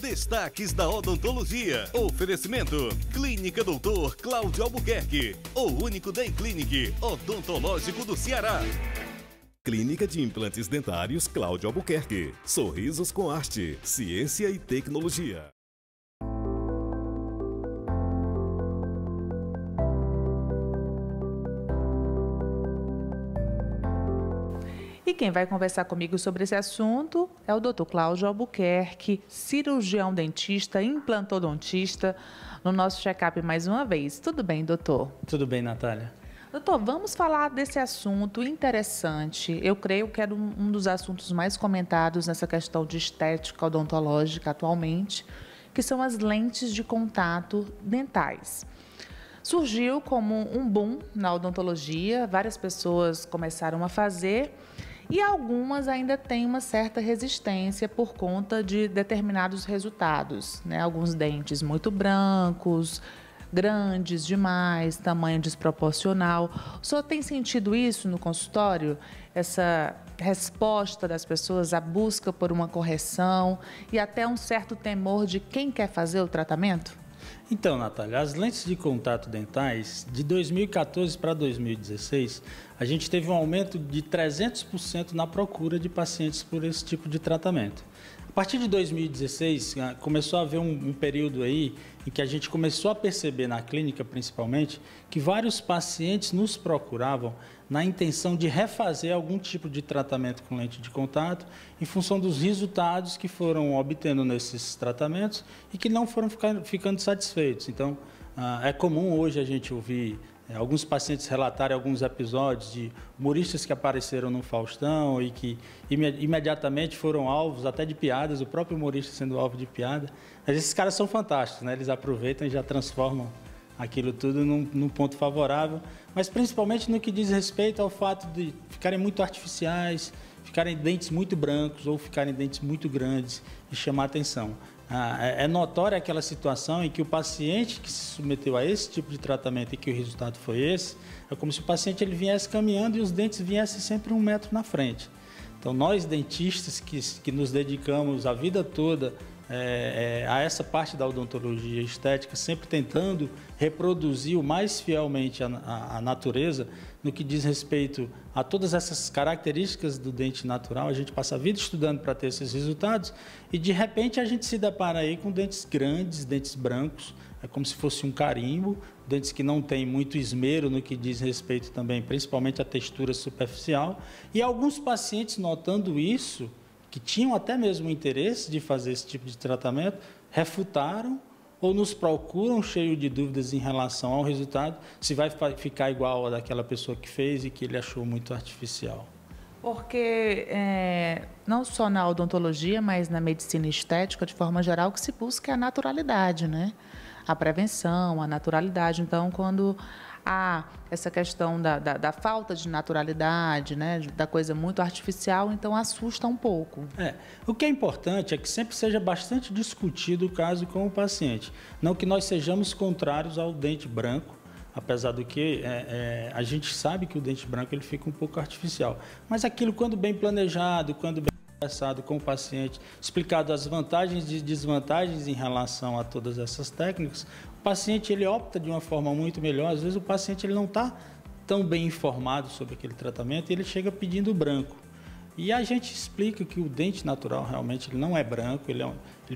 Destaques da odontologia. Oferecimento: Clínica Doutor Cláudio Albuquerque, o único Day Clinic odontológico do Ceará. Clínica de Implantes Dentários Cláudio Albuquerque. Sorrisos com arte, ciência e tecnologia. E quem vai conversar comigo sobre esse assunto é o Dr. Cláudio Albuquerque, cirurgião dentista, implantodontista, no nosso check-up mais uma vez. Tudo bem, doutor? Tudo bem, Natália. Doutor, vamos falar desse assunto interessante. Eu creio que é um dos assuntos mais comentados nessa questão de estética odontológica atualmente, que são as lentes de contato dentais. Surgiu como um boom na odontologia, várias pessoas começaram a fazer e algumas ainda têm uma certa resistência por conta de determinados resultados, né? Alguns dentes muito brancos, grandes demais, tamanho desproporcional. O senhor tem sentido isso no consultório? Essa resposta das pessoas à busca por uma correção e até um certo temor de quem quer fazer o tratamento? Então, Natália, as lentes de contato dentais, de 2014 para 2016, a gente teve um aumento de 300% na procura de pacientes por esse tipo de tratamento. A partir de 2016, começou a haver um período aí em que a gente começou a perceber na clínica, principalmente, que vários pacientes nos procuravam na intenção de refazer algum tipo de tratamento com lente de contato em função dos resultados que foram obtendo nesses tratamentos e que não foram ficando satisfeitos. Então, é comum hoje a gente ouvir alguns pacientes relatarem alguns episódios de humoristas que apareceram no Faustão e que imediatamente foram alvos até de piadas, o próprio humorista sendo alvo de piada. Mas esses caras são fantásticos, né? Eles aproveitam e já transformam aquilo tudo num ponto favorável, mas principalmente no que diz respeito ao fato de ficarem muito artificiais, ficarem dentes muito brancos ou ficarem dentes muito grandes e chamar atenção. É notória aquela situação em que o paciente que se submeteu a esse tipo de tratamento e que o resultado foi esse, é como se o paciente ele viesse caminhando e os dentes viessem sempre 1 metro na frente. Então, nós dentistas que nos dedicamos a vida toda a essa parte da odontologia estética, sempre tentando reproduzir o mais fielmente a natureza, no que diz respeito a todas essas características do dente natural, a gente passa a vida estudando para ter esses resultados e, de repente, a gente se depara aí com dentes grandes, dentes brancos, é como se fosse um carimbo, dentes que não têm muito esmero no que diz respeito também, principalmente à textura superficial, e alguns pacientes notando isso, que tinham até mesmo interesse de fazer esse tipo de tratamento, refutaram ou nos procuram cheio de dúvidas em relação ao resultado, se vai ficar igual a daquela pessoa que fez e que ele achou muito artificial. Porque não só na odontologia, mas na medicina estética, de forma geral, o que se busca é a naturalidade, né? A prevenção, a naturalidade. Então, quando há essa questão da falta de naturalidade, né, da coisa muito artificial, então assusta um pouco. O que é importante é que sempre seja bastante discutido o caso com o paciente. Não que nós sejamos contrários ao dente branco, apesar do que a gente sabe que o dente branco ele fica um pouco artificial. Mas aquilo, quando bem planejado, quando bem conversado com o paciente, explicado as vantagens e desvantagens em relação a todas essas técnicas, o paciente ele opta de uma forma muito melhor. Às vezes o paciente ele não está tão bem informado sobre aquele tratamento e ele chega pedindo branco. E a gente explica que o dente natural realmente ele não é branco, ele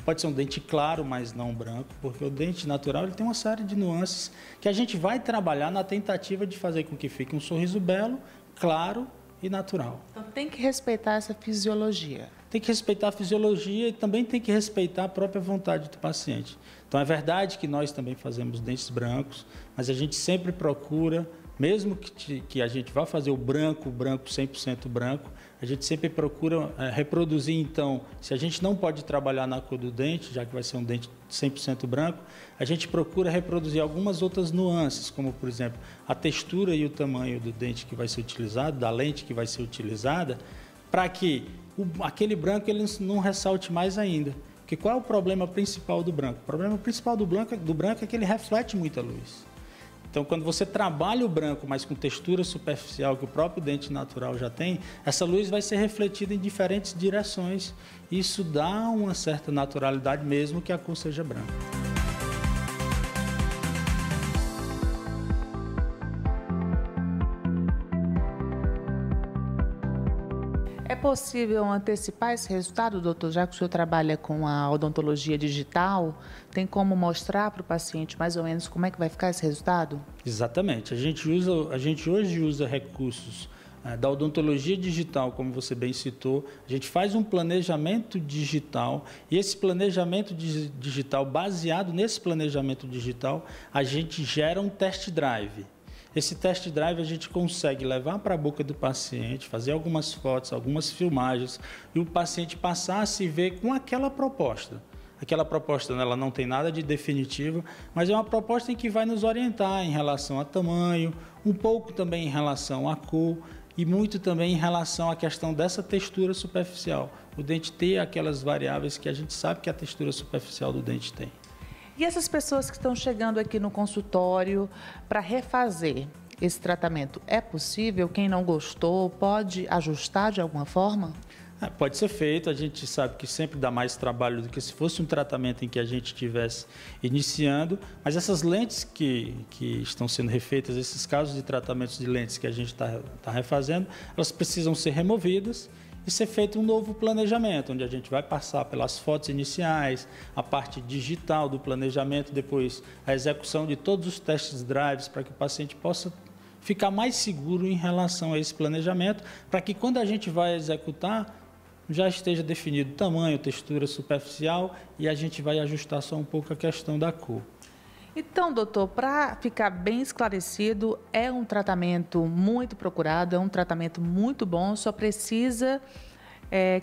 pode ser um dente claro, mas não branco, porque o dente natural ele tem uma série de nuances que a gente vai trabalhar na tentativa de fazer com que fique um sorriso belo, claro e natural. Então tem que respeitar essa fisiologia. Tem que respeitar a fisiologia e também tem que respeitar a própria vontade do paciente. Então é verdade que nós também fazemos dentes brancos, mas a gente sempre procura, mesmo que a gente vá fazer o branco 100% branco, a gente sempre procura reproduzir, então, se a gente não pode trabalhar na cor do dente, já que vai ser um dente 100% branco, a gente procura reproduzir algumas outras nuances, como, por exemplo, a textura e o tamanho do dente que vai ser utilizado, da lente que vai ser utilizada, para que aquele branco ele não ressalte mais ainda. Porque qual é o problema principal do branco? O problema principal do branco é que ele reflete muita luz. Então, quando você trabalha o branco, mas com textura superficial que o próprio dente natural já tem, essa luz vai ser refletida em diferentes direções. Isso dá uma certa naturalidade, mesmo que a cor seja branca. É possível antecipar esse resultado, doutor? Já que o senhor trabalha com a odontologia digital, tem como mostrar para o paciente mais ou menos como é que vai ficar esse resultado? Exatamente. A gente hoje usa recursos da odontologia digital, como você bem citou. A gente faz um planejamento digital e esse planejamento digital, baseado nesse planejamento digital, a gente gera um test drive. Esse test drive a gente consegue levar para a boca do paciente, fazer algumas fotos, algumas filmagens e o paciente passar a se ver com aquela proposta. Aquela proposta ela não tem nada de definitivo, mas é uma proposta em que vai nos orientar em relação a tamanho, um pouco também em relação à cor e muito também em relação à questão dessa textura superficial. O dente ter aquelas variáveis que a gente sabe que a textura superficial do dente tem. E essas pessoas que estão chegando aqui no consultório para refazer esse tratamento, é possível? Quem não gostou pode ajustar de alguma forma? Pode ser feito, a gente sabe que sempre dá mais trabalho do que se fosse um tratamento em que a gente estivesse iniciando, mas essas lentes que estão sendo refeitas, esses casos de tratamentos de lentes que a gente está refazendo, elas precisam ser removidas e ser feito um novo planejamento, onde a gente vai passar pelas fotos iniciais, a parte digital do planejamento, depois a execução de todos os testes drives para que o paciente possa ficar mais seguro em relação a esse planejamento, para que quando a gente vai executar, já esteja definido o tamanho, textura superficial e a gente vai ajustar só um pouco a questão da cor. Então, doutor, para ficar bem esclarecido, é um tratamento muito procurado, é um tratamento muito bom, só precisa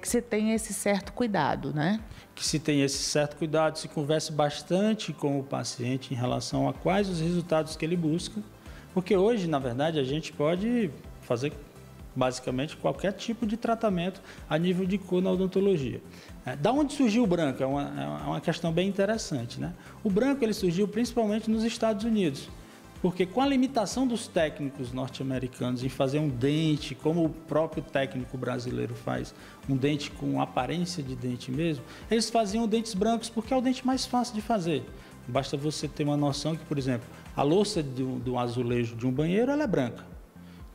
que se tenha esse certo cuidado, né? Que se tenha esse certo cuidado, se converse bastante com o paciente em relação a quais os resultados que ele busca, porque hoje, na verdade, a gente pode fazer basicamente qualquer tipo de tratamento a nível de cor na odontologia. Da onde surgiu o branco? É uma questão bem interessante, né? O branco ele surgiu principalmente nos Estados Unidos, porque com a limitação dos técnicos norte-americanos em fazer um dente, como o próprio técnico brasileiro faz, um dente com aparência de dente mesmo, eles faziam dentes brancos porque é o dente mais fácil de fazer. Basta você ter uma noção que, por exemplo, a louça do azulejo de um banheiro ela é branca.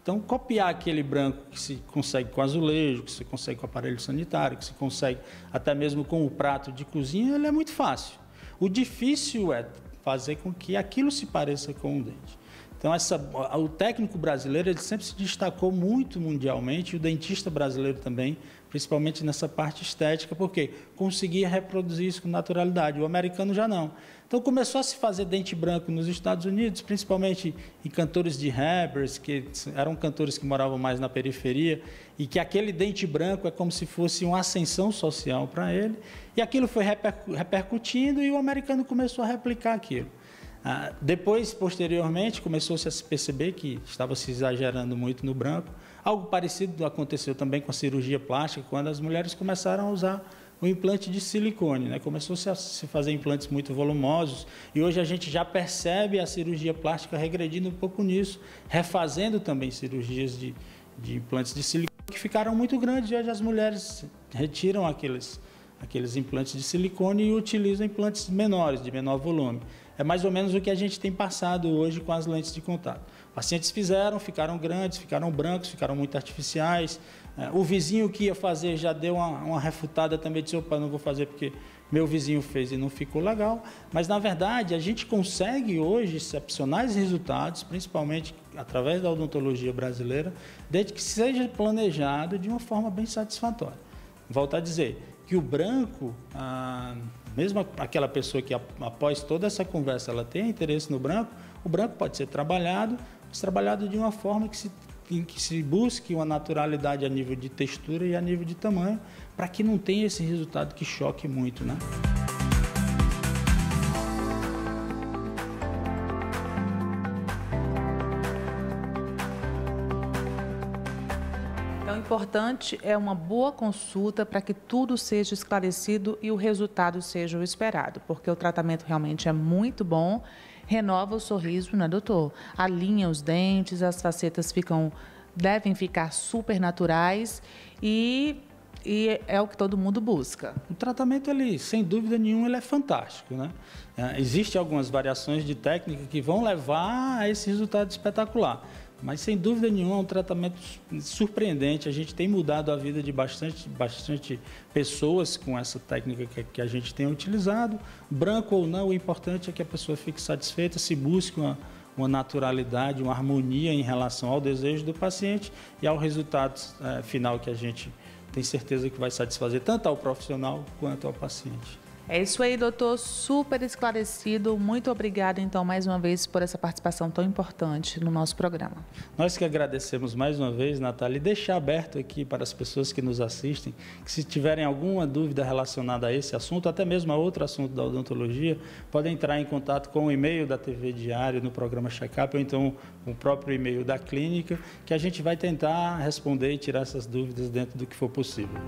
Então, copiar aquele branco que se consegue com azulejo, que se consegue com aparelho sanitário, que se consegue até mesmo com o prato de cozinha, ele é muito fácil. O difícil é fazer com que aquilo se pareça com um dente. Então, o técnico brasileiro ele sempre se destacou muito mundialmente, e o dentista brasileiro também, principalmente nessa parte estética, porque conseguia reproduzir isso com naturalidade. O americano já não. Então, começou a se fazer dente branco nos Estados Unidos, principalmente em cantores de rappers, que eram cantores que moravam mais na periferia, e que aquele dente branco é como se fosse uma ascensão social para ele. E aquilo foi repercutindo e o americano começou a replicar aquilo. Depois, posteriormente, começou-se a se perceber que estava se exagerando muito no branco. Algo parecido aconteceu também com a cirurgia plástica, quando as mulheres começaram a usar o implante de silicone, né? Começou-se a se fazer implantes muito volumosos e hoje a gente já percebe a cirurgia plástica regredindo um pouco nisso, refazendo também cirurgias de implantes de silicone que ficaram muito grandes e hoje as mulheres retiram aqueles implantes de silicone e utilizam implantes menores, de menor volume. É mais ou menos o que a gente tem passado hoje com as lentes de contato. Pacientes ficaram grandes, ficaram brancos, ficaram muito artificiais. O vizinho que ia fazer já deu uma refutada também, disse, opa, não vou fazer porque meu vizinho fez e não ficou legal. Mas, na verdade, a gente consegue hoje excepcionais resultados, principalmente através da odontologia brasileira, desde que seja planejado de uma forma bem satisfatória. Volto a dizer que o branco, mesmo aquela pessoa que após toda essa conversa ela tem interesse no branco, o branco pode ser trabalhado, mas trabalhado de uma forma em que se busque uma naturalidade a nível de textura e a nível de tamanho, para que não tenha esse resultado que choque muito, né? Então, o importante é uma boa consulta para que tudo seja esclarecido e o resultado seja o esperado, porque o tratamento realmente é muito bom renova o sorriso, né, doutor? Alinha os dentes, as facetas devem ficar super naturais e é o que todo mundo busca. O tratamento, ele, sem dúvida nenhuma, ele é fantástico, né? Existem algumas variações de técnica que vão levar a esse resultado espetacular. Mas, sem dúvida nenhuma, é um tratamento surpreendente. A gente tem mudado a vida de bastante pessoas com essa técnica que a gente tem utilizado. Branco ou não, o importante é que a pessoa fique satisfeita, se busque uma naturalidade, uma harmonia em relação ao desejo do paciente e ao resultado final que a gente tem certeza que vai satisfazer tanto ao profissional quanto ao paciente. É isso aí, doutor, super esclarecido. Muito obrigada, então, mais uma vez, por essa participação tão importante no nosso programa. Nós que agradecemos mais uma vez, Natália, e deixar aberto aqui para as pessoas que nos assistem, que se tiverem alguma dúvida relacionada a esse assunto, até mesmo a outro assunto da odontologia, podem entrar em contato com o e-mail da TV Diário no programa Check-up, ou então o próprio e-mail da clínica, que a gente vai tentar responder e tirar essas dúvidas dentro do que for possível.